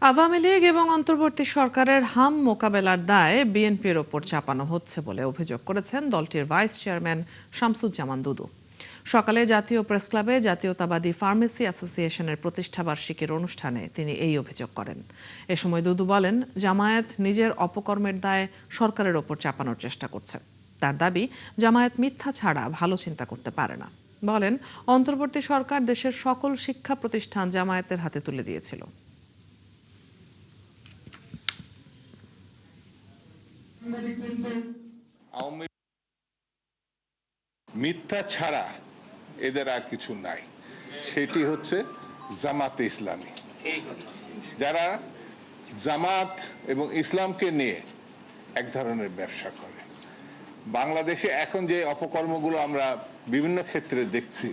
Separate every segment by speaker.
Speaker 1: আওয়ামী লীগ এবং অন্তর্বর্তী সরকারের হাম মোকাবেলার দায় বিএনপির ওপর চাপানো হচ্ছে বলে অভিযোগ করেছেন দলটির ভাইস চেয়ারম্যান শামসুজ্জামান দুদু। সকালে জাতীয় প্রেসক্লাবে জাতীয়তাবাদী ফার্মেসি অ্যাসোসিয়েশনের প্রতিষ্ঠাবার্ষিকীর অনুষ্ঠানে তিনি এই অভিযোগ করেন। এ সময় দুদু বলেন, জামায়াত নিজের অপকর্মের দায় সরকারের ওপর চাপানোর চেষ্টা করছে। তার দাবি, জামায়াত মিথ্যা ছাড়া ভালো চিন্তা করতে পারে না। বলেন, অন্তর্বর্তী সরকার দেশের সকল শিক্ষা প্রতিষ্ঠান জামায়াতের হাতে তুলে দিয়েছিল।
Speaker 2: মিথ্যা ছাড়া এদের আর কিছু নাই, সেটি হচ্ছে জামাতে ইসলামী। যারা জামাত এবং ইসলামকে নিয়ে এক ধরনের ব্যবসা করে। বাংলাদেশে এখন যে অপকর্মগুলো আমরা বিভিন্ন ক্ষেত্রে দেখছি,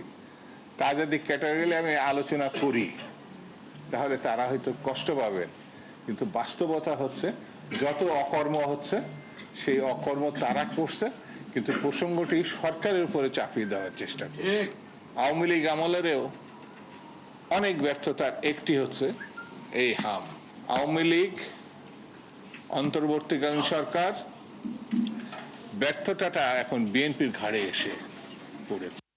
Speaker 2: তা যদি ক্যাটাগরিলে আমি আলোচনা করি তাহলে তারা হয়তো কষ্ট পাবেন, কিন্তু বাস্তবতা হচ্ছে যত অকর্ম হচ্ছে সেই অকর্ম তারা করছে, কিন্তু প্রসঙ্গটি সরকারের উপরে চাপিয়ে দেওয়ার চেষ্টা করছে। আওয়ামী লীগ আমলেরও অনেক ব্যর্থতার একটি হচ্ছে এই হাম। আওয়ামী লীগ, অন্তর্বর্তীকালীন সরকার ব্যর্থতাটা এখন বিএনপির ঘাড়ে এসে পড়েছে।